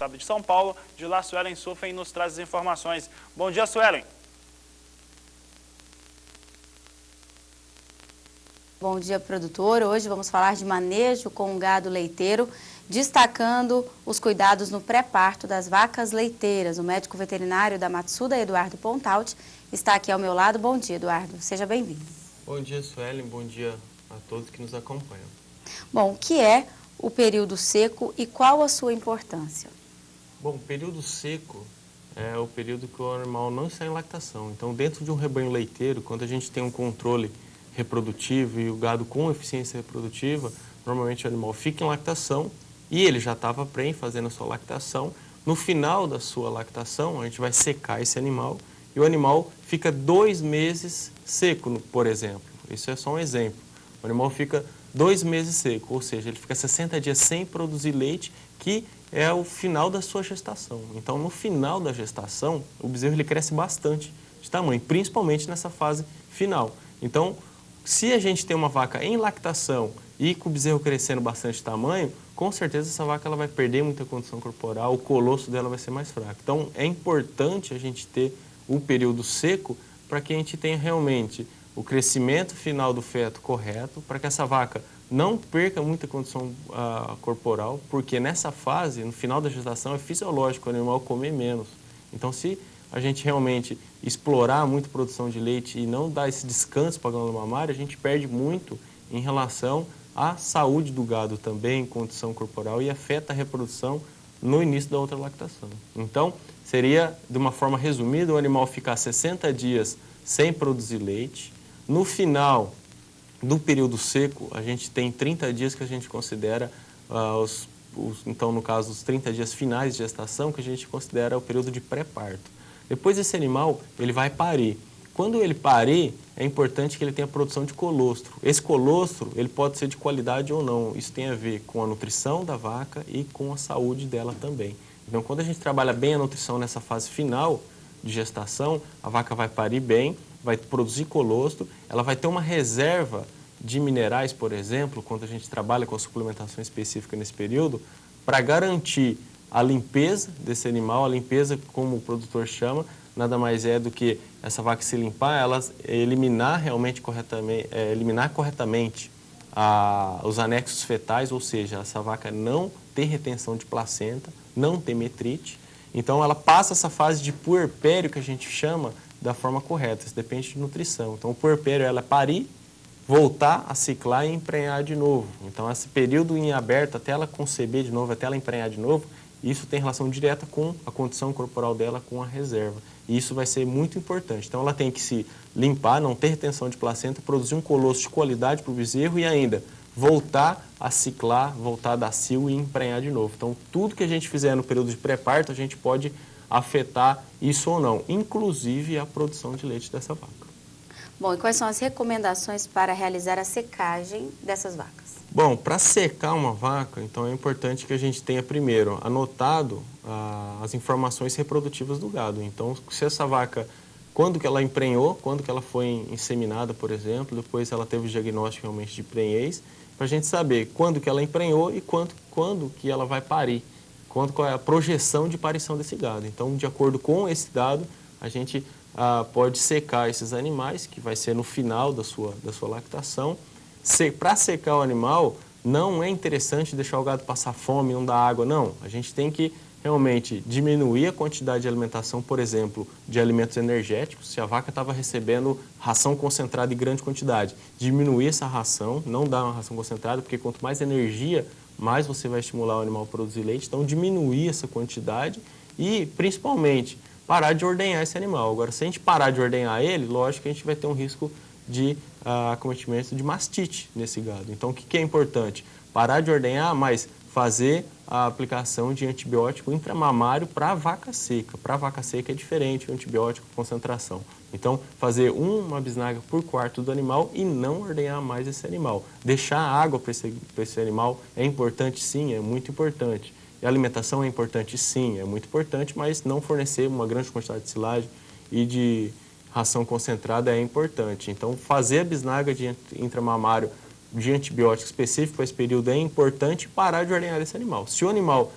estado de São Paulo. De lá, Suelen Suffen nos traz as informações. Bom dia, Suelen. Bom dia, produtor. Hoje vamos falar de manejo com o gado leiteiro, destacando os cuidados no pré-parto das vacas leiteiras. O médico veterinário da Matsuda, Eduardo Pontalti, está aqui ao meu lado. Bom dia, Eduardo. Seja bem-vindo. Bom dia, Suelen. Bom dia a todos que nos acompanham. Bom, o que é o período seco e qual a sua importância? Bom, o período seco é o período que o animal não está em lactação. Então, dentro de um rebanho leiteiro, quando a gente tem um controle reprodutivo e o gado com eficiência reprodutiva, normalmente o animal fica em lactação e ele já estava prenhe fazendo a sua lactação. No final da sua lactação, a gente vai secar esse animal e o animal fica 2 meses seco, por exemplo. Isso é só um exemplo. O animal fica 2 meses seco, ou seja, ele fica 60 dias sem produzir leite, que é o final da sua gestação. Então, no final da gestação, o bezerro ele cresce bastante de tamanho, principalmente nessa fase final. Então, se a gente tem uma vaca em lactação e com o bezerro crescendo bastante tamanho, com certeza essa vaca ela vai perder muita condição corporal, o colosso dela vai ser mais fraco. Então, é importante a gente ter o período seco para que a gente tenha realmente o crescimento final do feto correto, para que essa vaca não perca muita condição corporal, porque nessa fase, no final da gestação, é fisiológico o animal comer menos. Então, se a gente realmente explorar muito a produção de leite e não dar esse descanso para a glândula mamária, a gente perde muito em relação à saúde do gado também, condição corporal, e afeta a reprodução no início da outra lactação. Então, seria, de uma forma resumida, o animal ficar 60 dias sem produzir leite. No final do período seco, a gente tem 30 dias que a gente considera, então, no caso, os 30 dias finais de gestação, que a gente considera o período de pré-parto. Depois esse animal, ele vai parir. Quando ele parir, é importante que ele tenha produção de colostro. Esse colostro, ele pode ser de qualidade ou não. Isso tem a ver com a nutrição da vaca e com a saúde dela também. Então, quando a gente trabalha bem a nutrição nessa fase final de gestação, a vaca vai parir bem, vai produzir colostro, ela vai ter uma reserva de minerais, por exemplo, quando a gente trabalha com a suplementação específica nesse período, para garantir a limpeza desse animal, a limpeza, como o produtor chama, nada mais é do que essa vaca se limpar, ela eliminar realmente corretamente, os anexos fetais, ou seja, essa vaca não ter retenção de placenta, não ter metrite. Então, ela passa essa fase de puerpério, que a gente chama, da forma correta. Isso depende de nutrição. Então, o puerpério ela é parir, voltar a ciclar e emprenhar de novo. Então, esse período em aberto, até ela conceber de novo, até ela emprenhar de novo, isso tem relação direta com a condição corporal dela, com a reserva. E isso vai ser muito importante. Então, ela tem que se limpar, não ter retenção de placenta, produzir um colosso de qualidade para o bezerro e ainda voltar a ciclar, voltar a dar cio e emprenhar de novo. Então, tudo que a gente fizer no período de pré-parto, a gente pode afetar isso ou não, inclusive a produção de leite dessa vaca. Bom, e quais são as recomendações para realizar a secagem dessas vacas? Bom, para secar uma vaca, então é importante que a gente tenha primeiro anotado as informações reprodutivas do gado. Então, se essa vaca, quando que ela emprenhou, quando que ela foi inseminada, por exemplo, depois ela teve o diagnóstico realmente de prenhez, para a gente saber quando que ela emprenhou e quando que ela vai parir, qual é a projeção de parição desse gado. Então, de acordo com esse dado, a gente pode secar esses animais, que vai ser no final da sua lactação. Para secar o animal, não é interessante deixar o gado passar fome, não dar água, não. A gente tem que realmente diminuir a quantidade de alimentação, por exemplo, de alimentos energéticos. Se a vaca estava recebendo ração concentrada em grande quantidade, diminuir essa ração, não dar uma ração concentrada, porque quanto mais energia, mais você vai estimular o animal a produzir leite. Então, diminuir essa quantidade e, principalmente, parar de ordenhar esse animal. Agora, se a gente parar de ordenhar ele, lógico que a gente vai ter um risco de acometimento de mastite nesse gado. Então, o que é importante? Parar de ordenhar, mas fazer a aplicação de antibiótico intramamário para a vaca seca. Para a vaca seca é diferente o antibiótico concentração. Então, fazer uma bisnaga por quarto do animal e não ordenhar mais esse animal. Deixar água para esse animal é importante, sim, é muito importante. E a alimentação é importante, sim, é muito importante, mas não fornecer uma grande quantidade de silagem e de ração concentrada é importante. Então, fazer a bisnaga de intramamário de antibiótico específico para esse período é importante e parar de ordenhar esse animal. Se o animal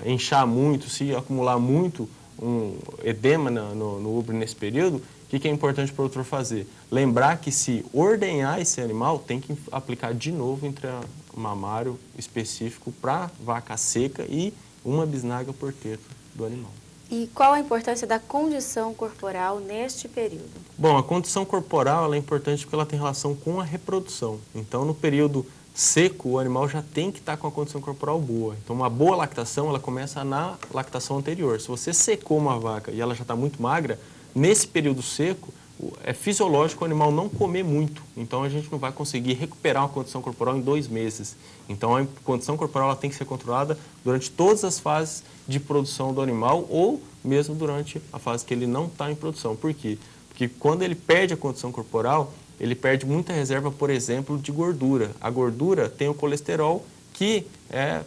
inchar muito, se acumular muito um edema no úbrio nesse período, o que é importante para o produtor fazer? Lembrar que se ordenhar esse animal, tem que aplicar de novo intramamário específico para vaca seca e uma bisnaga por teto do animal. E qual a importância da condição corporal neste período? Bom, a condição corporal ela é importante porque ela tem relação com a reprodução. Então, no período seco, o animal já tem que estar com a condição corporal boa. Então, uma boa lactação, ela começa na lactação anterior. Se você secou uma vaca e ela já está muito magra, nesse período seco, é fisiológico o animal não comer muito. Então, a gente não vai conseguir recuperar uma condição corporal em 2 meses. Então, a condição corporal ela tem que ser controlada durante todas as fases de produção do animal ou mesmo durante a fase que ele não está em produção. Por quê? Porque quando ele perde a condição corporal, ele perde muita reserva, por exemplo, de gordura. A gordura tem o colesterol, que é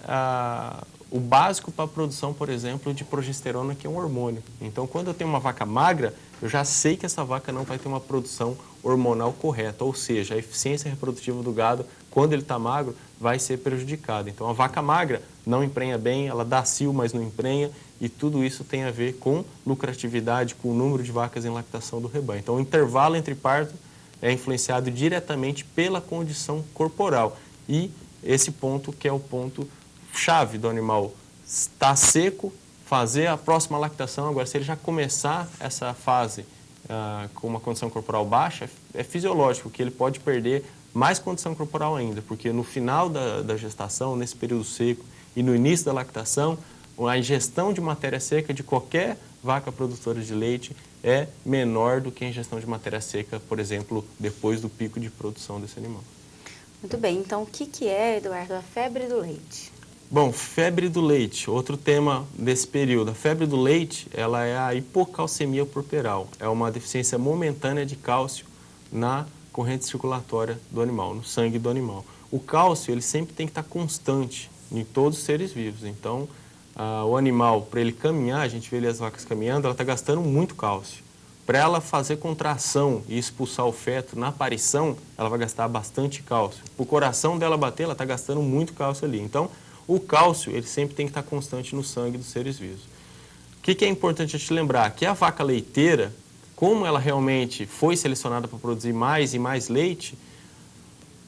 o básico para a produção, por exemplo, de progesterona, que é um hormônio. Então, quando eu tenho uma vaca magra, eu já sei que essa vaca não vai ter uma produção hormonal correta, ou seja, a eficiência reprodutiva do gado, quando ele está magro, vai ser prejudicada. Então, a vaca magra não emprenha bem, ela dá cio, mas não emprenha, e tudo isso tem a ver com lucratividade, com o número de vacas em lactação do rebanho. Então, o intervalo entre parto é influenciado diretamente pela condição corporal. E esse ponto que é o ponto chave do animal. Está seco, fazer a próxima lactação. Agora, se ele já começar essa fase com uma condição corporal baixa, é fisiológico que ele pode perder mais condição corporal ainda, porque no final da gestação, nesse período seco e no início da lactação, a ingestão de matéria seca de qualquer vaca produtora de leite é menor do que a ingestão de matéria seca, por exemplo, depois do pico de produção desse animal. Muito bem, então o que é, Eduardo, a febre do leite? Bom, febre do leite, outro tema desse período. A febre do leite, ela é a hipocalcemia puerperal. É uma deficiência momentânea de cálcio na corrente circulatória do animal, no sangue do animal. O cálcio, ele sempre tem que estar constante em todos os seres vivos. Então, o animal, para ele caminhar, a gente vê ali as vacas caminhando, ela está gastando muito cálcio. Para ela fazer contração e expulsar o feto na aparição, ela vai gastar bastante cálcio. Para o coração dela bater, ela está gastando muito cálcio ali. Então, o cálcio, ele sempre tem que estar constante no sangue dos seres vivos. O que é importante a gente lembrar? Que a vaca leiteira, como ela realmente foi selecionada para produzir mais e mais leite,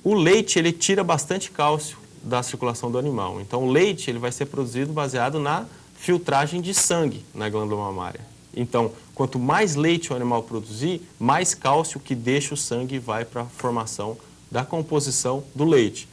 o leite ele tira bastante cálcio da circulação do animal. Então, o leite ele vai ser produzido baseado na filtragem de sangue na glândula mamária. Então, quanto mais leite o animal produzir, mais cálcio que deixa o sangue vai para a formação da composição do leite.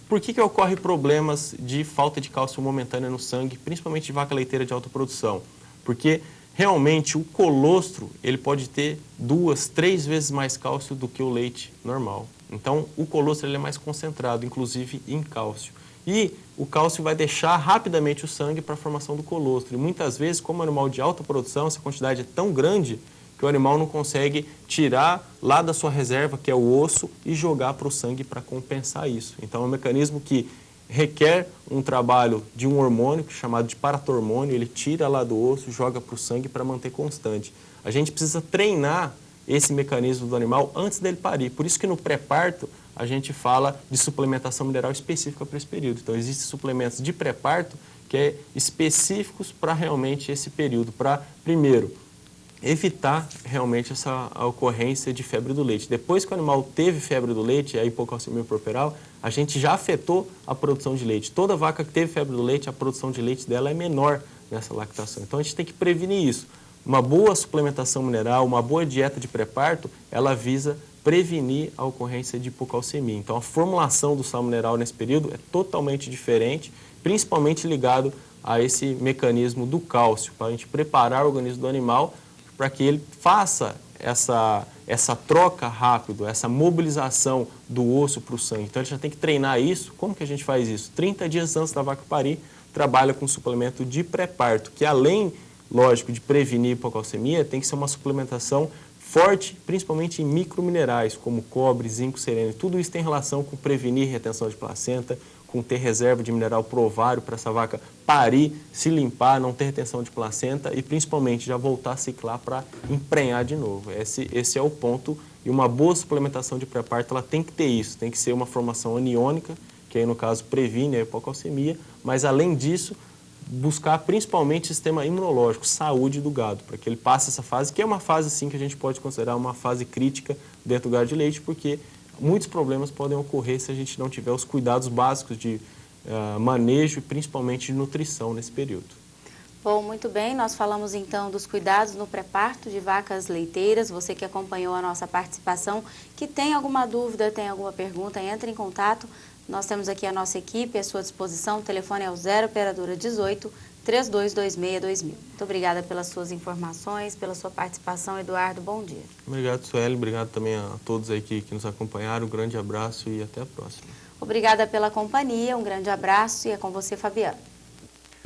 Por que ocorre problemas de falta de cálcio momentânea no sangue, principalmente de vaca leiteira de alta produção? Porque realmente o colostro ele pode ter 2, 3 vezes mais cálcio do que o leite normal. Então o colostro ele é mais concentrado, inclusive em cálcio. E o cálcio vai deixar rapidamente o sangue para a formação do colostro. E muitas vezes, como é um animal de alta produção, essa quantidade é tão grande que o animal não consegue tirar lá da sua reserva, que é o osso, e jogar para o sangue para compensar isso. Então é um mecanismo que requer um trabalho de um hormônio, chamado de paratormônio, ele tira lá do osso, joga para o sangue para manter constante. A gente precisa treinar esse mecanismo do animal antes dele parir. Por isso que no pré-parto a gente fala de suplementação mineral específica para esse período. Então existem suplementos de pré-parto que é específicos para realmente esse período, para, primeiro, evitar realmente a ocorrência de febre do leite. Depois que o animal teve febre do leite, a hipocalcemia puerperal, a gente já afetou a produção de leite. Toda vaca que teve febre do leite, a produção de leite dela é menor nessa lactação. Então a gente tem que prevenir isso. Uma boa suplementação mineral, uma boa dieta de pré-parto, ela visa prevenir a ocorrência de hipocalcemia. Então a formulação do sal mineral nesse período é totalmente diferente, principalmente ligado a esse mecanismo do cálcio, para a gente preparar o organismo do animal para que ele faça essa troca rápida, essa mobilização do osso para o sangue. Então, ele já tem que treinar isso. Como que a gente faz isso? 30 dias antes da vaca parir, trabalha com suplemento de pré-parto, que além, lógico, de prevenir hipocalcemia, tem que ser uma suplementação forte, principalmente em microminerais, como cobre, zinco, selênio. Tudo isso tem relação com prevenir retenção de placenta, com ter reserva de mineral pro ovário para essa vaca parir, se limpar, não ter retenção de placenta e principalmente já voltar a ciclar para emprenhar de novo. Esse é o ponto, e uma boa suplementação de pré-parto ela tem que ter isso, tem que ser uma formação aniônica, que aí no caso previne a hipocalcemia, mas além disso buscar principalmente sistema imunológico, saúde do gado, para que ele passe essa fase, que é uma fase sim que a gente pode considerar uma fase crítica dentro do gado de leite, porque muitos problemas podem ocorrer se a gente não tiver os cuidados básicos de manejo e principalmente de nutrição nesse período. Bom, muito bem, nós falamos então dos cuidados no pré-parto de vacas leiteiras. Você que acompanhou a nossa participação, que tem alguma dúvida, tem alguma pergunta, entre em contato. Nós temos aqui a nossa equipe à sua disposição. O telefone é o 0 operadora 18 3226 2000. Muito obrigada pelas suas informações, pela sua participação, Eduardo. Bom dia. Obrigado, Sueli. Obrigado também a todos aí que nos acompanharam. Um grande abraço e até a próxima. Obrigada pela companhia, um grande abraço e é com você, Fabiano.